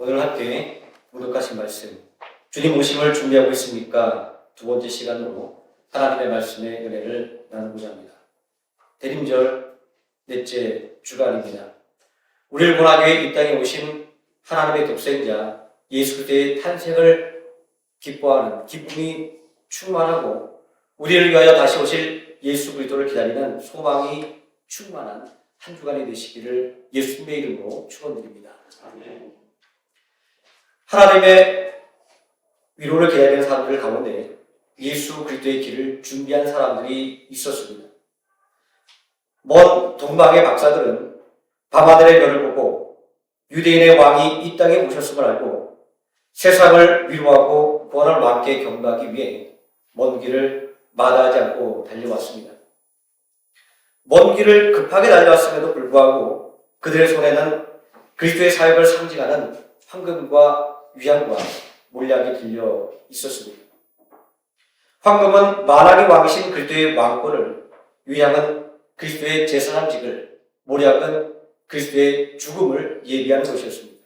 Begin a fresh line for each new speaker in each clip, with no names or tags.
오늘 함께 공독하신 말씀, 주님 오심을 준비하고 있으니까 두 번째 시간으로 하나님의 말씀의 은혜를 나누고자 합니다. 대림절 넷째 주간입니다. 우리를 구원하기 이 땅에 오신 하나님의 독생자 예수 그리스도의 탄생을 기뻐하는 기쁨이 충만하고 우리를 위하여 다시 오실 예수 그리스도를 기다리는 소망이 충만한 한 주간이 되시기를 예수님의 이름으로 축원드립니다. 아멘. 하나님의 위로를 기다리는 사람들 가운데 예수 그리스도의 길을 준비한 사람들이 있었습니다. 먼 동방의 박사들은 밤하늘의 별을 보고 유대인의 왕이 이 땅에 오셨음을 알고 세상을 위로하고 구원할 왕께 경배하기 위해 먼 길을 마다하지 않고 달려왔습니다. 먼 길을 급하게 달려왔음에도 불구하고 그들의 손에는 그리스도의 사역을 상징하는 황금과 위안과 몰약이 들려 있었습니다. 황금은 만왕의 왕이신 그리스도의 왕권을, 위안은 그리스도의 제사장직을, 몰약은 그리스도의 죽음을 예비하는 것이었습니다.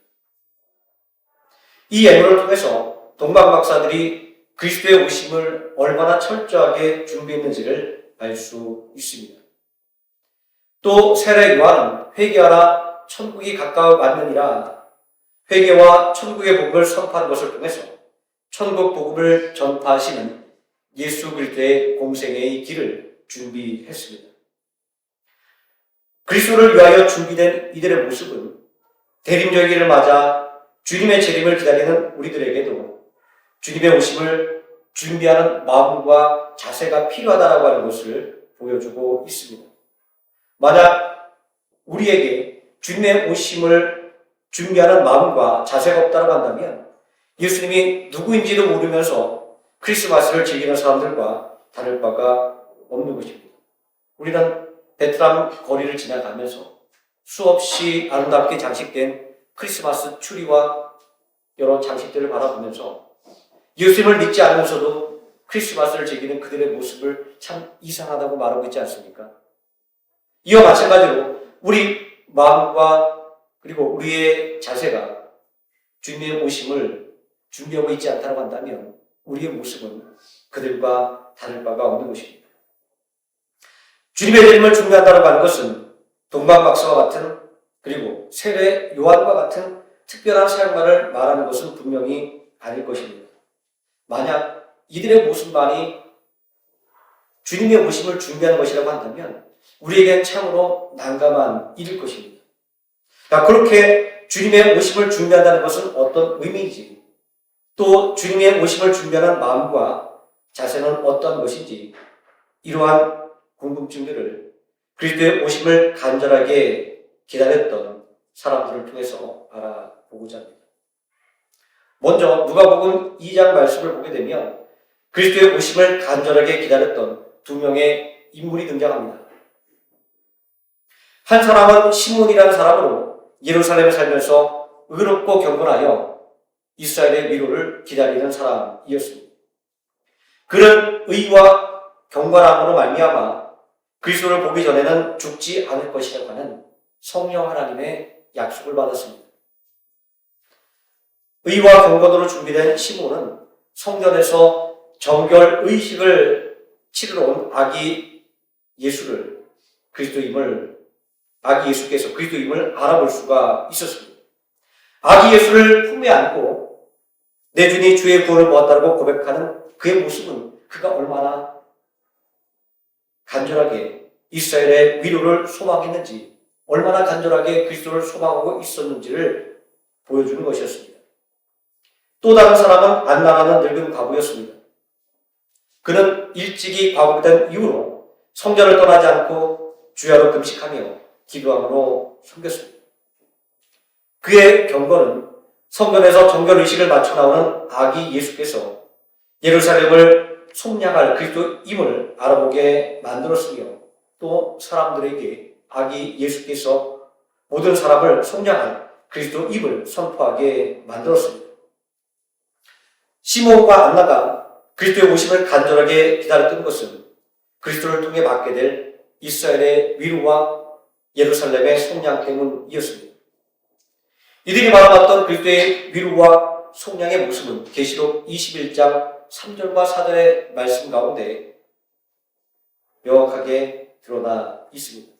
이 예물을 통해서 동방 박사들이 그리스도의 오심을 얼마나 철저하게 준비했는지를 알 수 있습니다. 또 세례 요한은 회개하라 천국이 가까워 왔느니라 회개와 천국의 복음을 선포하는 것을 통해서 천국 복음을 전파하시는 예수 그리스도의 공생애의 길을 준비했습니다. 그리스도를 위하여 준비된 이들의 모습은 대림절기를 맞아 주님의 재림을 기다리는 우리들에게도 주님의 오심을 준비하는 마음과 자세가 필요하다라고 하는 것을 보여주고 있습니다. 만약 우리에게 주님의 오심을 준비하는 마음과 자세가 없다고 한다면 예수님이 누구인지도 모르면서 크리스마스를 즐기는 사람들과 다를 바가 없는 것입니다. 우리는 베트남 거리를 지나가면서 수없이 아름답게 장식된 크리스마스 추리와 여러 장식들을 바라보면서 예수님을 믿지 않으면서도 크리스마스를 즐기는 그들의 모습을 참 이상하다고 말하고 있지 않습니까? 이와 마찬가지로 우리 마음과 그리고 우리의 자세가 주님의 오심을 준비하고 있지 않다고 한다면 우리의 모습은 그들과 다를 바가 없는 것입니다. 주님의 재림을 준비한다고 하는 것은 동방 박사와 같은 그리고 세례 요한과 같은 특별한 사역만을 말하는 것은 분명히 아닐 것입니다. 만약 이들의 모습만이 주님의 오심을 준비하는 것이라고 한다면 우리에겐 참으로 난감한 일일 것입니다. 그렇게 주님의 오심을 준비한다는 것은 어떤 의미인지, 또 주님의 오심을 준비하는 마음과 자세는 어떤 것인지, 이러한 궁금증들을 그리스도의 오심을 간절하게 기다렸던 사람들을 통해서 알아보고자 합니다. 먼저 누가복음 2장 말씀을 보게 되면 그리스도의 오심을 간절하게 기다렸던 두 명의 인물이 등장합니다. 한 사람은 시몬이라는 사람으로 예루살렘에 살면서 의롭고 경건하여 이스라엘의 위로를 기다리는 사람이었습니다. 그는 의와 경건함으로 말미암아 그리스도를 보기 전에는 죽지 않을 것이라고 하는 성령 하나님의 약속을 받았습니다. 의와 경건으로 준비된 시몬은 성전에서 정결 의식을 치르러 온 아기 예수께서 그리스도임을 알아볼 수가 있었습니다. 아기 예수를 품에 안고 내 주니 주의 구원을 보았다고 고백하는 그의 모습은 그가 얼마나 간절하게 이스라엘의 위로를 소망했는지, 얼마나 간절하게 그리스도를 소망하고 있었는지를 보여주는 것이었습니다. 또 다른 사람은 안나라는 늙은 과부였습니다. 그는 일찍이 과부된 이후로 성전을 떠나지 않고 주야로 금식하며 기도함으로 섬겼습니다. 그의 경건은 성전에서 정결의식을 마쳐 나오는 아기 예수께서 예루살렘을 속량할 그리스도임을 알아보게 만들었으며 또 사람들에게 아기 예수께서 모든 사람을 속량할 그리스도임을 선포하게 만들었습니다. 시몬과 안나가 그리스도의 오심을 간절하게 기다렸던 것은 그리스도를 통해 받게 될 이스라엘의 위로와 예루살렘의 속량 때문이었습니다. 이들이 바라봤던 그리스도의 위로와 속량의 모습은 계시록 21장 3절과 4절의 말씀 가운데 명확하게 드러나 있습니다.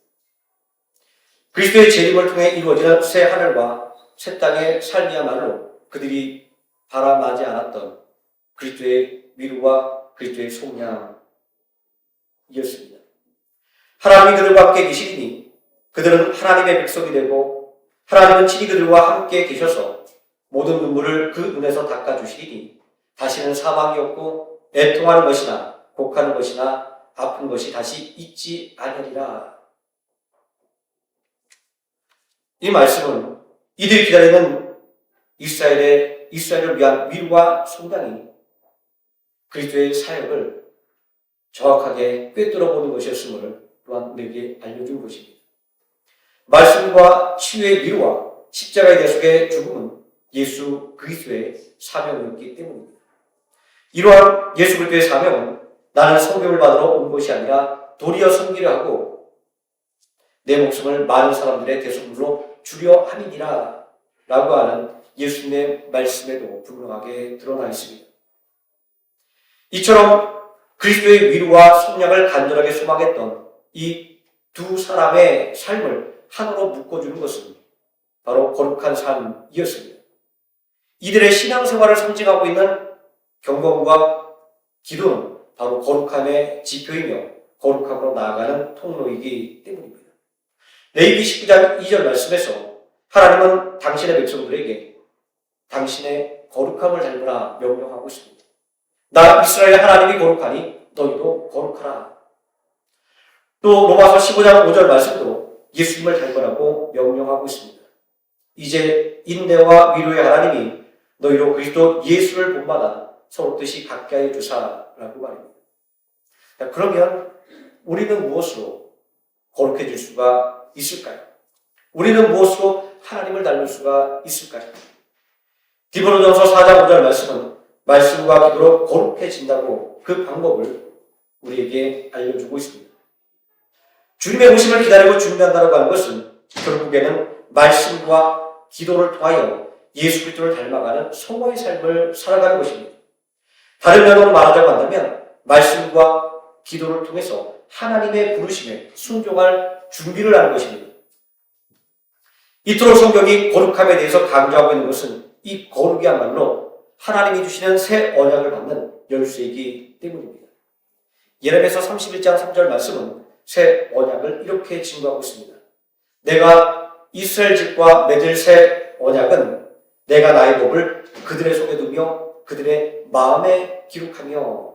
그리스도의 재림을 통해 이루어지는 새 하늘과 새 땅의 삶이야말로 그들이 바라마지 않았던 그리스도의 위로와 그리스도의 속량이었습니다. 하나님이 그들과 함께 계시니 그들은 하나님의 백성이 되고 하나님은 친히 그들과 함께 계셔서 모든 눈물을 그 눈에서 닦아주시리니 다시는 사망이 없고 애통하는 것이나 곡하는 것이나 아픈 것이 다시 있지 아니하리라. 이 말씀은 이들이 기다리는 이스라엘을 위한 위로와 속량이 그리스도의 사역을 정확하게 꿰뚫어 보는 것이었음을 또한 우리에게 알려준 것입니다. 말씀과 치유의 위로와 십자가의 대속의 죽음은 예수 그리스도의 사명이었기 때문입니다. 이러한 예수 그리스도의 사명은 나는 성경을 받으러 온 것이 아니라 도리어 섬기려 하고 내 목숨을 많은 사람들의 대속물로 주려 함이니라 라고 하는 예수님의 말씀에도 분명하게 드러나 있습니다. 이처럼 그리스도의 위로와 속량을 간절하게 소망했던 이 두 사람의 삶을 하나로 묶어주는 것은 바로 거룩한 삶이었습니다. 이들의 신앙생활을 상징하고 있는 경건과 기도는 바로 거룩함의 지표이며 거룩함으로 나아가는 통로이기 때문입니다. 레위기 19장 2절 말씀에서 하나님은 당신의 백성들에게 당신의 거룩함을 닮으라 명령하고 있습니다. 나 이스라엘 하나님이 거룩하니 너희도 거룩하라. 또 로마서 15장 5절 말씀도 예수님을 닮으라고 명령하고 있습니다. 이제 인내와 위로의 하나님이 너희로 그리스도 예수를 본받아 서로 뜻이 같게 하여 주사라고 말입니다. 그러면 우리는 무엇으로 거룩해질 수가 있을까요? 우리는 무엇으로 하나님을 닮을 수가 있을까요? 디브로전서 4장 5절 말씀은 말씀과 기도로 거룩해진다고 그 방법을 우리에게 알려주고 있습니다. 주님의 오심을 기다리고 준비한다고 하는 것은 결국에는 말씀과 기도를 통하여 예수 그리스도를 닮아가는 성화의 삶을 살아가는 것입니다. 다른 면으로 말하자고 한다면 말씀과 기도를 통해서 하나님의 부르심에 순종할 준비를 하는 것입니다. 이토록 성경이 거룩함에 대해서 강조하고 있는 것은 이 거룩이야말로 하나님이 주시는 새 언약을 받는 열쇠이기 때문입니다. 예레미야서 31장 3절 말씀은 새 언약을 이렇게 증거하고 있습니다. 내가 이스라엘 집과 맺을 새 언약은 내가 나의 법을 그들의 속에 두며 그들의 마음에 기록하며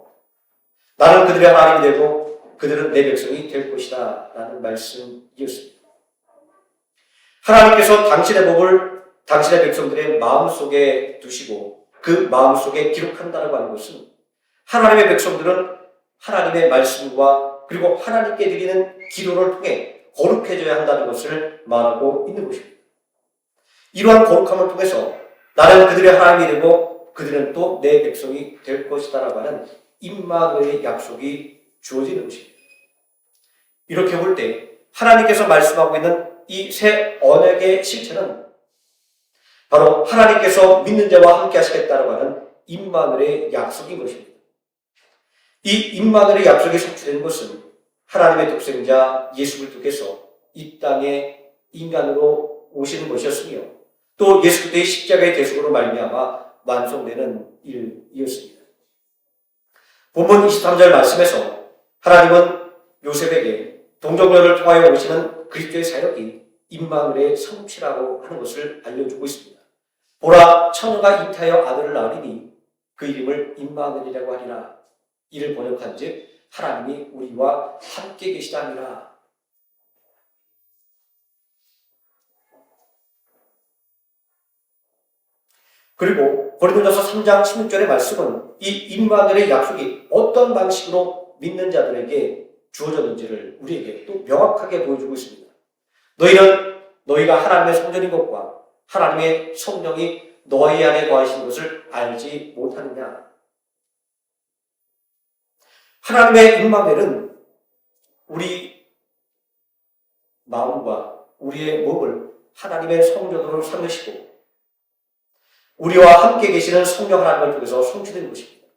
나는 그들의 하나님이 되고 그들은 내 백성이 될 것이다 라는 말씀이었습니다. 하나님께서 당신의 법을 당신의 백성들의 마음속에 두시고 그 마음속에 기록한다고 하는 것은 하나님의 백성들은 하나님의 말씀과 그리고 하나님께 드리는 기도를 통해 거룩해져야 한다는 것을 말하고 있는 것입니다. 이러한 거룩함을 통해서 나는 그들의 하나님이 되고 그들은 또 내 백성이 될 것이다 라고 하는 임마누엘의 약속이 주어지는 것입니다. 이렇게 볼 때 하나님께서 말씀하고 있는 이 새 언약의 실체는 바로 하나님께서 믿는 자와 함께 하시겠다라고 하는 임마누엘의 약속인 것입니다. 이 임마누엘의 약속이 성취된 것은 하나님의 독생자 예수 그리스도께서 이 땅에 인간으로 오시는 것이었으며 또 예수 그리스도의 십자가의 대속으로 말미암아 완성되는 일이었습니다. 본문 23절 말씀에서 하나님은 요셉에게 동정녀를 통하여 오시는 그리스도의 사역이 임마누엘의 성취라고 하는 것을 알려주고 있습니다. 보라, 처녀가 잉태하여 아들을 낳으리니 그 이름을 임마누엘이라고 하리라. 이를 번역한즉 하나님이 우리와 함께 계시다 하니라. 그리고 고린도전서 3장 16절의 말씀은 이 임마누엘의 약속이 어떤 방식으로 믿는 자들에게 주어졌는지를 우리에게 또 명확하게 보여주고 있습니다. 너희는 너희가 하나님의 성전인 것과 하나님의 성령이 너희 안에 거하시는 것을 알지 못하느냐. 하나님의 임마누엘은 우리 마음과 우리의 몸을 하나님의 성전으로 삼으시고 우리와 함께 계시는 성령 하나님을 통해서 성취된 것입니다.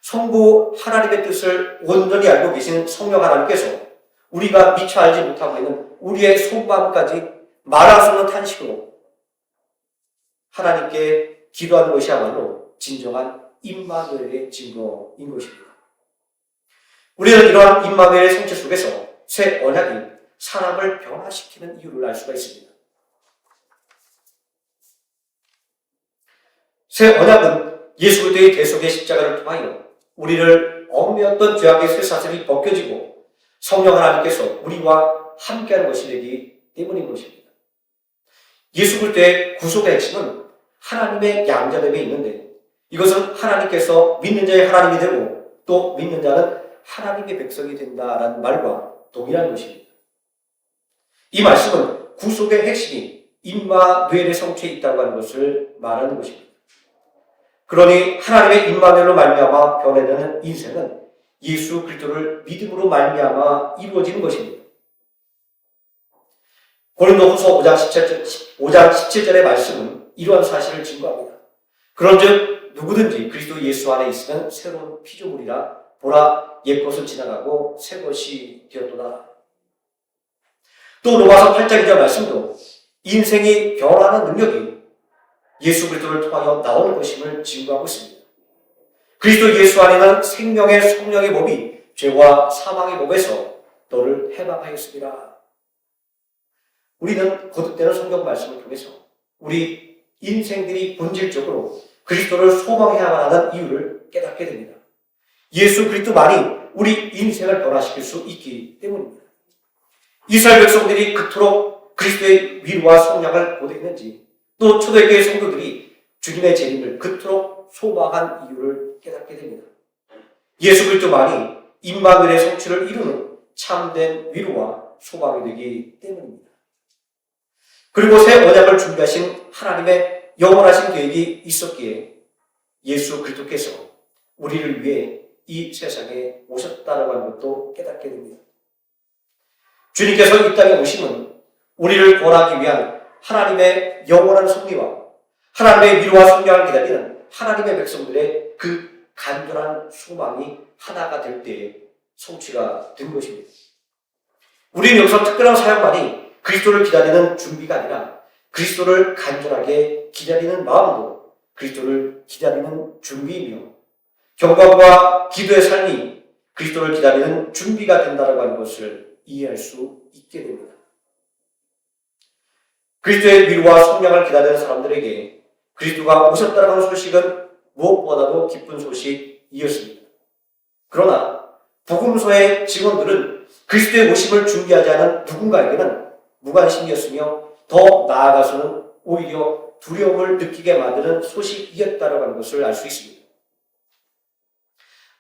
성부 하나님의 뜻을 온전히 알고 계신 성령 하나님께서 우리가 미처 알지 못하고 있는 우리의 속마음까지 말할 수 없는 탄식으로 하나님께 기도하는 것이야말로 진정한 임마누엘의 증거인 것입니다. 우리는 이러한 임마누엘의 성취 속에서 새 언약이 사람을 변화시키는 이유를 알 수가 있습니다. 새 언약은 예수 그리스도의 대속의 십자가를 통하여 우리를 얽매였던 죄악의 쇠사슬이 벗겨지고 성령 하나님께서 우리와 함께하는 것이 되기 때문인 것입니다. 예수 그리스도의 구속의 핵심은 하나님의 양자됨에 있는데 이것은 하나님께서 믿는 자의 하나님이 되고 또 믿는 자는 하나님의 백성이 된다라는 말과 동일한 것입니다. 이 말씀은 구속의 핵심이 임마누엘의 성취에 있다고 하는 것을 말하는 것입니다. 그러니 하나님의 임마누엘로 말미암아 변해되는 인생은 예수 그리스도를 믿음으로 말미암아 이루어지는 것입니다. 고린도후서 5장 17절의 말씀은 이러한 사실을 증거합니다. 그런즉 누구든지 그리스도 예수 안에 있으면 새로운 피조물이라 보라 옛것은 지나가고 새것이 되었도다. 또 로마서 8장 2절 말씀도 인생이 변화하는 능력이 예수 그리스도를 통하여 나오는 것임을 증거하고 있습니다. 그리스도 예수 안에는 생명의 성령의 법이 죄와 사망의 법에서 너를 해방하였습니다. 우리는 거듭되는 성경 말씀을 통해서 우리 인생들이 본질적으로 그리스도를 소망해야만 하는 이유를 깨닫게 됩니다. 예수 그리스도만이 우리 인생을 변화시킬 수 있기 때문입니다. 이스라엘 백성들이 그토록 그리스도의 위로와 성량을 고대했는지 또 초대교회 성도들이 주님의 재림을 그토록 소망한 이유를 깨닫게 됩니다. 예수 그리스도만이 임마누엘의 성취를 이루는 참된 위로와 소망이 되기 때문입니다. 그리고 새 언약을 준비하신 하나님의 영원하신 계획이 있었기에 예수 그리스도께서 우리를 위해 이 세상에 오셨다라고 하는 것도 깨닫게 됩니다. 주님께서 이 땅에 오심은 우리를 구원하기 위한 하나님의 영원한 섭리와 하나님의 위로와 성령을 기다리는 하나님의 백성들의 그 간절한 소망이 하나가 될 때에 성취가 된 것입니다. 우리는 여기서 특별한 사역만이 그리스도를 기다리는 준비가 아니라 그리스도를 간절하게 기다리는 마음도 그리스도를 기다리는 준비이며 경건과 기도의 삶이 그리스도를 기다리는 준비가 된다고 하는 것을 이해할 수 있게 됩니다. 그리스도의 위로와 성령을 기다리는 사람들에게 그리스도가 오셨다는 하는 소식은 무엇보다도 기쁜 소식이었습니다. 그러나 복음서의 직원들은 그리스도의 오심을 준비하지 않은 누군가에게는 무관심이었으며 더 나아가서는 오히려 두려움을 느끼게 만드는 소식이었다고 하는 것을 알 수 있습니다.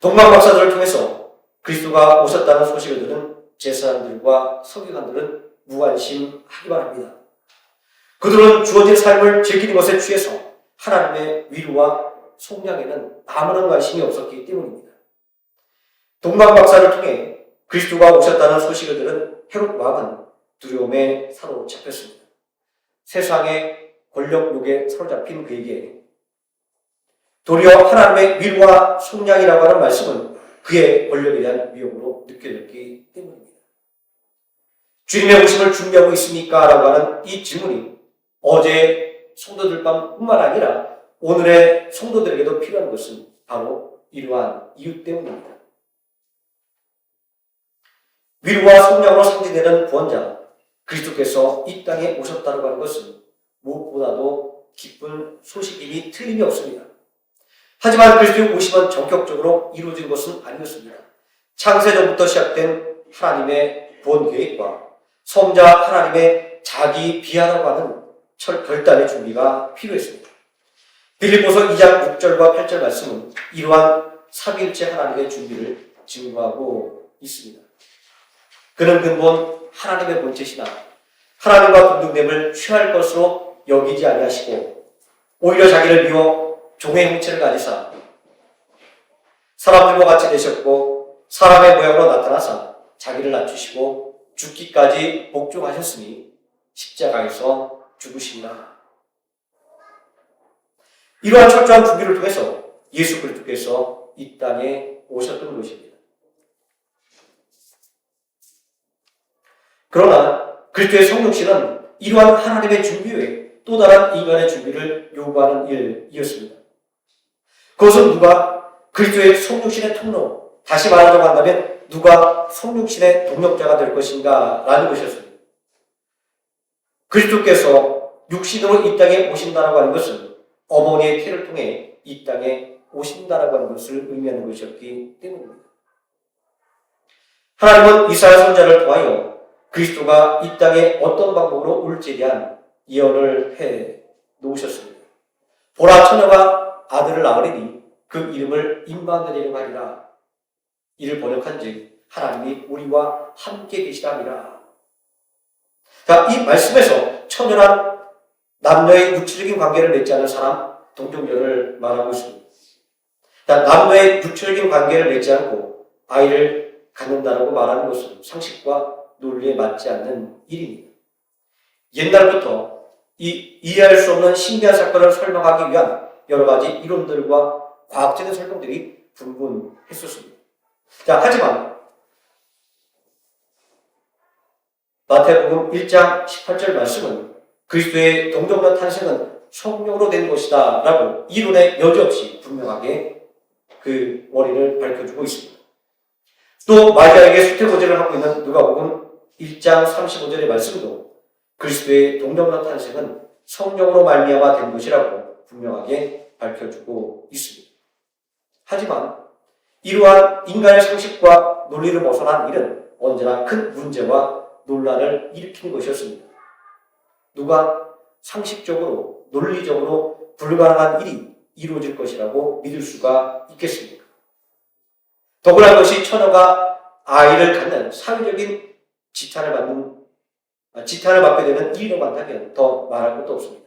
동방 박사들을 통해서 그리스도가 오셨다는 소식을 들은 제사장들과 서기관들은 무관심하기만 합니다. 그들은 주어진 삶을 즐기는 것에 취해서 하나님의 위로와 속량에는 아무런 관심이 없었기 때문입니다. 동방 박사를 통해 그리스도가 오셨다는 소식을 들은 헤롯 왕은 두려움에 사로잡혔습니다. 세상의 권력욕에 사로잡힌 그에게 도리어 하나님의 위로와 속량이라고 하는 말씀은 그의 권력에 대한 위협으로 느껴졌기 때문입니다. 주님의 오심을 준비하고 있습니까? 라고 하는 이 질문이 어제 성도들뿐만 아니라 오늘의 성도들에게도 필요한 것은 바로 이러한 이유 때문입니다. 위로와 속량으로 상징되는 구원자 그리스도께서 이 땅에 오셨다고 하는 것은 무엇보다도 기쁜 소식임이 틀림이 없습니다. 하지만 그리스도의 오심은 전격적으로 이루어진 것은 아니었습니다. 창세전부터 시작된 하나님의 구원 계획과 성자 하나님의 자기 비하라고 하는 결단의 준비가 필요했습니다. 빌립보서 2장 6절과 8절 말씀은 이러한 삼위일체 하나님의 준비를 증거하고 있습니다. 그는 근본 하나님의 본체시나 하나님과 동등됨을 취할 것으로 여기지 아니하시고 오히려 자기를 비워 종의 형체를 가지사 사람들과 같이 되셨고 사람의 모양으로 나타나사 자기를 낮추시고 죽기까지 복종하셨으니 십자가에서 죽으시니라. 이러한 철저한 준비를 통해서 예수 그리스도께서 이 땅에 오셨던 것입니다. 그러나 그리스도의 성육신은 이러한 하나님의 준비 외에 또 다른 인간의 준비를 요구하는 일이었습니다. 그것은 누가 그리스도의 성육신의 통로, 다시 말하자고 한다면 누가 성육신의 동력자가 될 것인가 라는 것이었습니다. 그리스도께서 육신으로 이 땅에 오신다라고 하는 것은 어머니의 태를 통해 이 땅에 오신다라고 하는 것을 의미하는 것이었기 때문입니다. 하나님은 이사야 선지자를 통하여 그리스도가 이 땅에 어떤 방법으로 올지에 대한 예언을 해 놓으셨습니다. 보라, 처녀가 아들을 낳으리니 그 이름을 임마누엘이라고 하리라. 이를 번역한즉 하나님이 우리와 함께 계시다니라. 자, 이 말씀에서 처녀란 남녀의 육체적인 관계를 맺지 않은 사람, 동정녀를 말하고 있습니다. 자, 남녀의 육체적인 관계를 맺지 않고 아이를 갖는다라고 말하는 것은 상식과 논리에 맞지 않는 일입니다. 옛날부터 이 이해할 수 없는 신비한 사건을 설명하기 위한 여러 가지 이론들과 과학적인 설명들이 분분했었습니다. 자, 하지만 마태복음 1장 18절 말씀은 그리스도의 동정녀 탄생은 성령으로 된 것이다 라고 이론에 여지없이 분명하게 그 원인을 밝혀주고 있습니다. 또 마리아에게 수태고제를 하고 있는 누가복음 1장 35절의 말씀도 그리스도의 동정녀 탄생은 성령으로 말미암아 된 것이라고 분명하게 밝혀주고 있습니다. 하지만 이러한 인간의 상식과 논리를 벗어난 일은 언제나 큰 문제와 논란을 일으킨 것이었습니다. 누가 상식적으로, 논리적으로 불가능한 일이 이루어질 것이라고 믿을 수가 있겠습니까? 더구나 그것이 처녀가 아이를 갖는 사회적인 지탄을 받게 되는 일이라고 한다면 더 말할 것도 없습니다.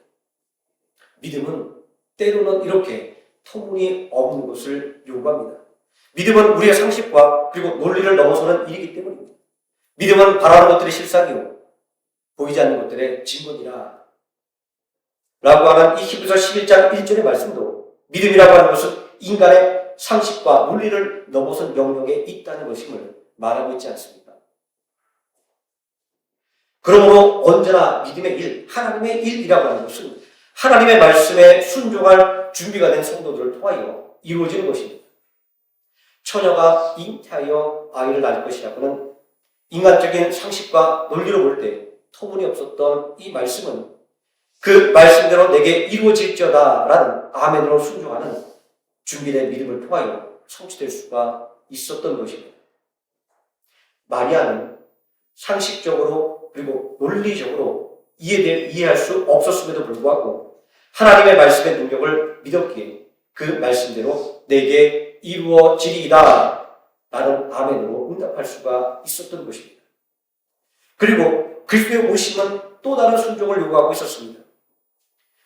믿음은 때로는 이렇게 터무니없는 것을 요구합니다. 믿음은 우리의 상식과 그리고 논리를 넘어서는 일이기 때문입니다. 믿음은 바라는 것들이 실상이요 보이지 않는 것들의 증거니라 라고 하는 이 히브리서 11장 1절의 말씀도 믿음이라고 하는 것은 인간의 상식과 논리를 넘어선 영역에 있다는 것임을 말하고 있지 않습니까? 그러므로 언제나 믿음의 일, 하나님의 일이라고 하는 것은 하나님의 말씀에 순종할 준비가 된 성도들을 통하여 이루어지는 것입니다. 처녀가 잉태하여 아이를 낳을 것이라고는 인간적인 상식과 논리로 볼 때 터무니없었던 이 말씀은 그 말씀대로 내게 이루어질지어다 라는 아멘으로 순종하는 준비된 믿음을 통하여 성취될 수가 있었던 것입니다. 마리아는 상식적으로 그리고 논리적으로 이해할 수 없었음에도 불구하고 하나님의 말씀의 능력을 믿었기에 그 말씀대로 내게 이루어지리이다 라는 아멘으로 응답할 수가 있었던 것입니다. 그리고 그리스도의 오심은 또 다른 순종을 요구하고 있었습니다.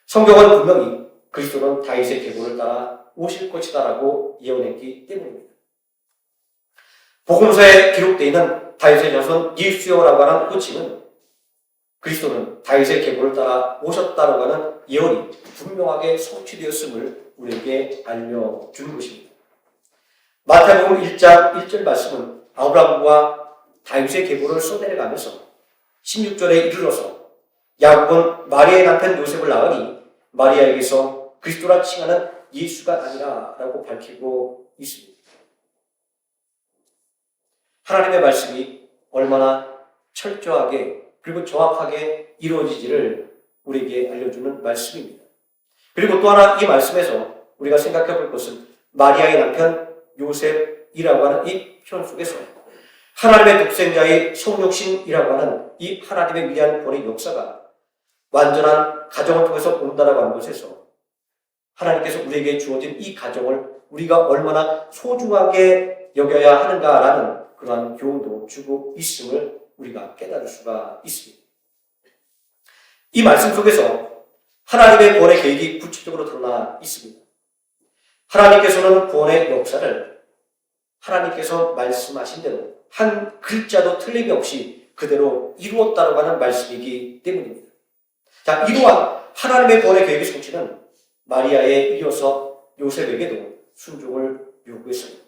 성경은 분명히 그리스도는 다윗의 계보를 따라 오실 것이다 라고 예언했기 때문입니다. 복음서에 기록되어 있는 다윗의 자손 예수여라고 하는 호칭은 그리스도는 다윗의 계보를 따라 오셨다라고 하는 예언이 분명하게 성취되었음을 우리에게 알려주는 것입니다. 마태복음 1장 1절 말씀은 아브라함과 다윗의 계보를 써내려가면서 16절에 이르러서 야곱은 마리아의 남편 요셉을 낳으니 마리아에게서 그리스도라 칭하는 예수가 아니라 라고 밝히고 있습니다. 하나님의 말씀이 얼마나 철저하게 그리고 정확하게 이루어지지를 우리에게 알려주는 말씀입니다. 그리고 또 하나 이 말씀에서 우리가 생각해 볼 것은 마리아의 남편 요셉이라고 하는 이 표현 속에서 하나님의 독생자의 성육신이라고 하는 이 하나님의 위대한 권의 역사가 완전한 가정을 통해서 온다라고 하는 것에서 하나님께서 우리에게 주어진 이 가정을 우리가 얼마나 소중하게 여겨야 하는가라는 그러한 교훈도 주고 있음을 우리가 깨달을 수가 있습니다. 이 말씀 속에서 하나님의 구원의 계획이 구체적으로 드러나 있습니다. 하나님께서는 구원의 역사를 하나님께서 말씀하신 대로 한 글자도 틀림이 없이 그대로 이루었다고 하는 말씀이기 때문입니다. 자, 이러한 하나님의 구원의 계획의 성취는 마리아에 이어서 요셉에게도 순종을 요구했습니다.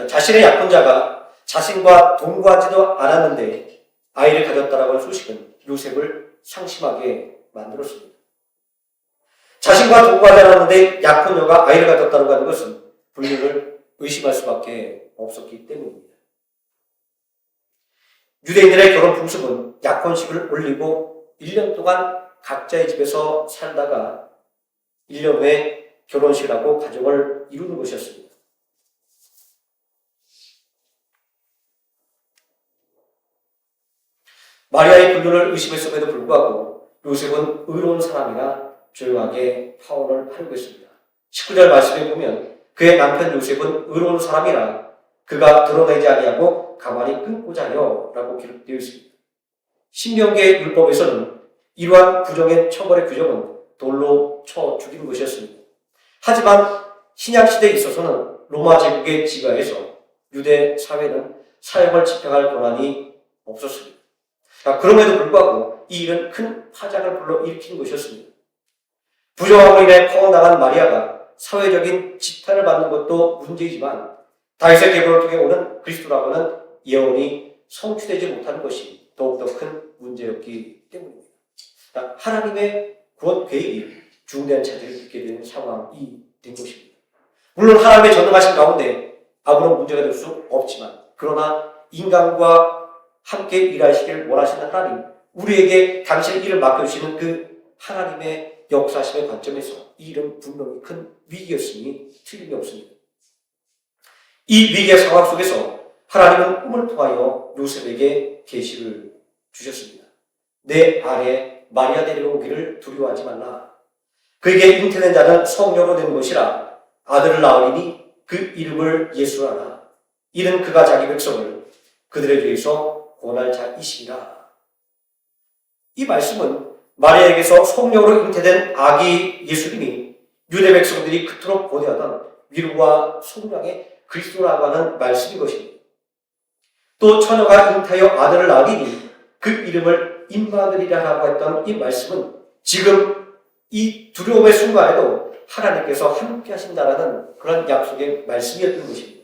자신의 약혼자가 자신과 동거하지도 않았는데 아이를 가졌다라고 하는 소식은 요셉을 상심하게 만들었습니다. 자신과 동거하지 않았는데 약혼녀가 아이를 가졌다고 하는 것은 불륜을 의심할 수밖에 없었기 때문입니다. 유대인들의 결혼 풍습은 약혼식을 올리고 1년 동안 각자의 집에서 살다가 1년 후에 결혼식을 하고 가정을 이루는 것이었습니다. 마리아의 불륜을 의심했음에도 불구하고 요셉은 의로운 사람이라 조용하게 파혼을 하려고 했습니다. 19절 말씀에 보면 그의 남편 요셉은 의로운 사람이라 그가 드러내지 아니하고 가만히 끊고자 하여 라고 기록되어 있습니다. 신명기의 율법에서는 이러한 부정의 처벌의 규정은 돌로 쳐 죽이는 것이었습니다. 하지만 신약시대에 있어서는 로마 제국의 지하에서 유대 사회는 사형을 집행할 권한이 없었습니다. 그럼에도 불구하고 이 일은 큰 파장을 불러일으킨 것이었습니다. 부정함으로 인해 파혼당한 마리아가 사회적인 지탄을 받는 것도 문제이지만 다윗의 계보를 통해 오는 그리스도라고 하는 예언이 성취되지 못하는 것이 더욱더 큰 문제였기 때문입니다. 하나님의 구원 계획이 중대한 차질을 빚게 되는 상황이 된 것입니다. 물론 하나님의 전능하신 가운데 아무런 문제가 될 수 없지만 그러나 인간과 함께 일하시길 원하시는 하나님, 우리에게 당신의 일을 맡겨주시는 그 하나님의 역사심의 관점에서 이 일은 분명히 큰 위기였으니 틀림이 없습니다. 이 위기의 상황 속에서 하나님은 꿈을 통하여 요셉에게 계시를 주셨습니다. 내 아래 마리아 데려오기를 두려워하지 말라. 그에게 잉태된 자는 성녀로 된 것이라 아들을 낳으리니 그 이름을 예수라라. 이는 그가 자기 백성을 그들에 대해서 권할 자이시라. 이 말씀은 마리아에게서 성령으로 잉태된 아기 예수님이 유대 백성들이 그토록 고대하던 위로와 속량의 그리스도라고 하는 말씀인 것입니다. 또 처녀가 잉태하여 아들을 낳으리니 그 이름을 임마누엘이라고 했던 이 말씀은 지금 이 두려움의 순간에도 하나님께서 함께 하신다라는 그런 약속의 말씀이었던 것입니다.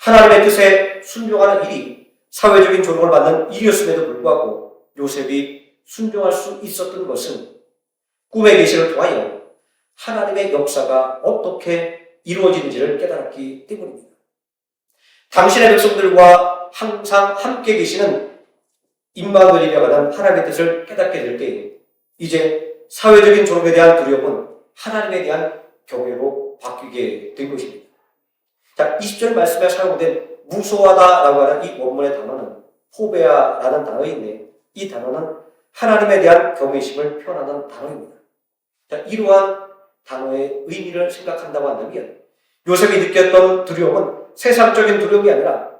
하나님의 뜻에 순종하는 일이 사회적인 조롱을 받는 일이었음에도 불구하고 요셉이 순종할 수 있었던 것은 꿈의 계시를 통하여 하나님의 역사가 어떻게 이루어지는지를 깨달았기 때문입니다. 당신의 백성들과 항상 함께 계시는 임마누엘이라고 하는 하나님의 뜻을 깨닫게 될 때 이제 사회적인 조롱에 대한 두려움은 하나님에 대한 경외로 바뀌게 된 것입니다. 자, 20절 말씀에 사용된 무소하다라고 하는 이 원문의 단어는 포베아라는 단어인데 이 단어는 하나님에 대한 경외심을 표현하는 단어입니다. 자, 이러한 단어의 의미를 생각한다고 한다면 요셉이 느꼈던 두려움은 세상적인 두려움이 아니라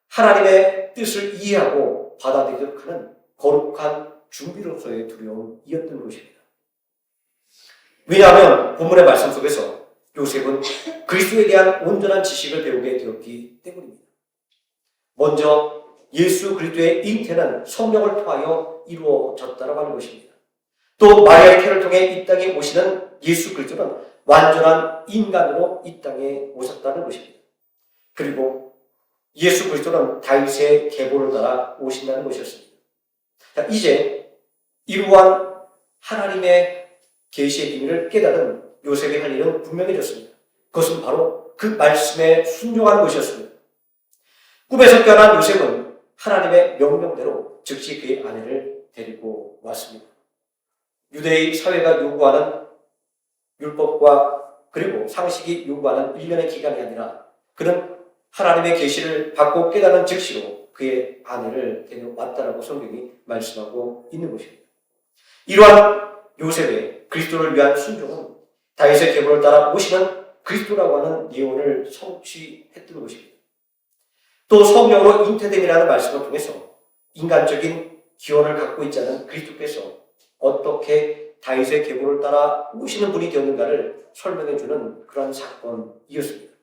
하나님의 뜻을 이해하고 받아들이도록 하는 거룩한 준비로서의 두려움이었던 것입니다. 왜냐하면 본문의 말씀 속에서 요셉은 그리스도에 대한 온전한 지식을 배우게 되었기 때문입니다. 먼저 예수 그리스도의 잉태는 성령을 통하여 이루어졌다고 하는 것입니다. 또 마리아의 태를 통해 이 땅에 오시는 예수 그리스도는 완전한 인간으로 이 땅에 오셨다는 것입니다. 그리고 예수 그리스도는 다윗의 계보를 따라 오신다는 것이었습니다. 자, 이제 이러한 하나님의 계시의 비밀을 깨달은 요셉이 할 일은 분명해졌습니다. 그것은 바로 그 말씀에 순종하는 것이었습니다. 꿈에서 깨어난 요셉은 하나님의 명령대로 즉시 그의 아내를 데리고 왔습니다. 유대의 사회가 요구하는 율법과 그리고 상식이 요구하는 1년의 기간이 아니라 그는 하나님의 계시를 받고 깨달은 즉시로 그의 아내를 데려왔다라고 성경이 말씀하고 있는 것입니다. 이러한 요셉의 그리스도를 위한 순종은 다윗의 계보를 따라 오시는 그리스도라고 하는 예언을 성취했던 것입니다. 또 성령으로 잉태됨이라는 말씀을 통해서 인간적인 기원을 갖고 있지 않은 그리스도께서 어떻게 다윗의 계보를 따라 오시는 분이 되었는가를 설명해주는 그런 사건이었습니다.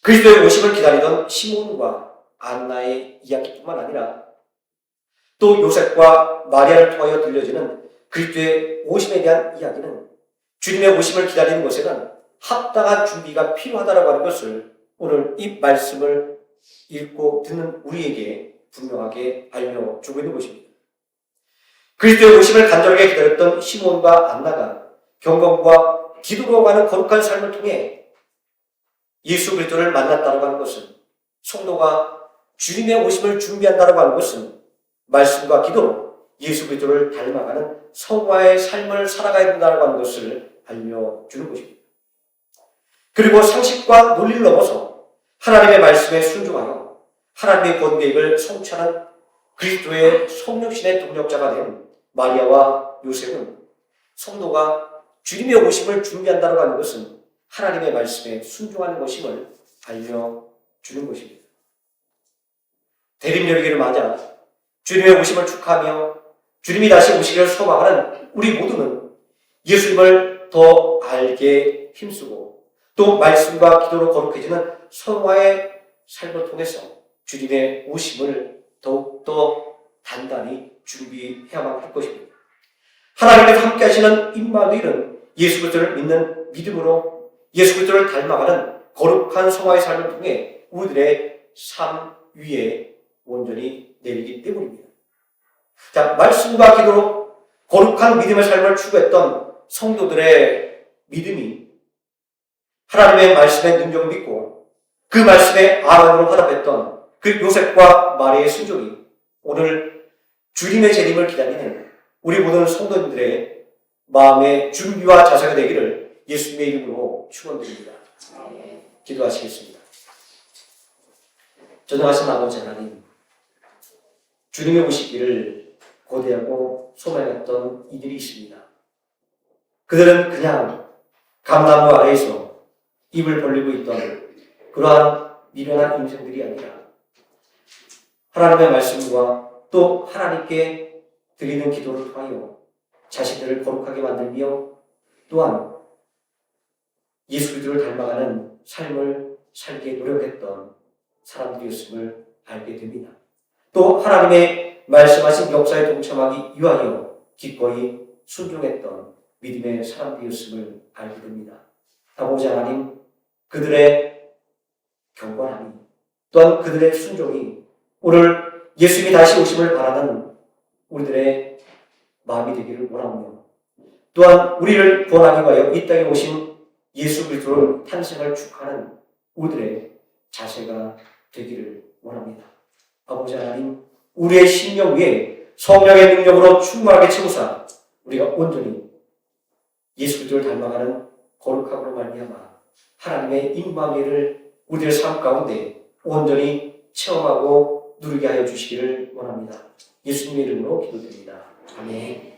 그리스도의 오심을 기다리던 시몬과 안나의 이야기뿐만 아니라 또 요셉과 마리아를 통하여 들려지는 그리스도의 오심에 대한 이야기는 주님의 오심을 기다리는 것에는 합당한 준비가 필요하다라고 하는 것을 오늘 이 말씀을 읽고 듣는 우리에게 분명하게 알려주고 있는 것입니다. 그리스도의 오심을 간절하게 기다렸던 시몬과 안나가 경건과 기도로 가는 거룩한 삶을 통해 예수 그리스도를 만났다고 하는 것은, 성도가 주님의 오심을 준비한다고 하는 것은 말씀과 기도로 예수 그리스도를 닮아가는 성화의 삶을 살아가야 된다고 하는 것을 알려주는 것입니다. 그리고 상식과 논리를 넘어서 하나님의 말씀에 순종하여 하나님의 권계획을 성취하는 그리스도의 성령신의 동력자가 된 마리아와 요셉은 성도가 주님의 오심을 준비한다고 하는 것은 하나님의 말씀에 순종하는 것임을 알려주는 것입니다. 대림절기를 맞아 주님의 오심을 축하하며 주님이 다시 오시기를 소망하는 우리 모두는 예수님을 더 알게 힘쓰고 또 말씀과 기도로 거룩해지는 성화의 삶을 통해서 주님의 오심을 더욱더 단단히 준비해야만 할 것입니다. 하나님께서 함께 하시는 임마누엘은 예수 그리스도를 믿는 믿음으로 예수 그리스도를 닮아가는 거룩한 성화의 삶을 통해 우리들의 삶 위에 온전히 내리기 때문입니다. 자, 말씀과 기도로 거룩한 믿음의 삶을 추구했던 성도들의 믿음이 하나님의 말씀의 능력을 믿고 그 말씀에 아멘으로 화답했던 그 요셉과 마리아의 순종이 오늘 주님의 재림을 기다리는 우리 모든 성도님들의 마음의 준비와 자세가 되기를 예수님의 이름으로 축원드립니다. 기도하시겠습니다. 전능하신 아버지 하나님, 주님의 오시기를 고대하고 소망했던 이들이 있습니다. 그들은 그냥 감나무 아래에서 입을 벌리고 있던 그러한 미련한 인생들이 아니라 하나님의 말씀과 또 하나님께 드리는 기도를 통하여 자신들을 거룩하게 만들며 또한 예수 그리스도를 닮아가는 삶을 살게 노력했던 사람들이었음을 알게 됩니다. 또 하나님의 말씀하신 역사에 동참하기 위하여 기꺼이 순종했던 믿음의 사람들이었음을 알게 됩니다. 아버지 하나님, 그들의 경건함이 또한 그들의 순종이 오늘 예수님이 다시 오심을 바라는 우리들의 마음이 되기를 원하며 또한 우리를 구원하기 위하여 이 땅에 오신 예수 그리스도를 탄생을 축하하는 우리들의 자세가 되기를 원합니다. 아버지 하나님, 우리의 심령 위에 성령의 능력으로 충만하게 채우사 우리가 온전히 예수 그리스도를 닮아가는 거룩함으로 말미암아 하나님의 임마누엘을 우리의 삶 가운데 온전히 체험하고 누리게 하여 주시기를 원합니다. 예수님의 이름으로 기도드립니다. 아멘.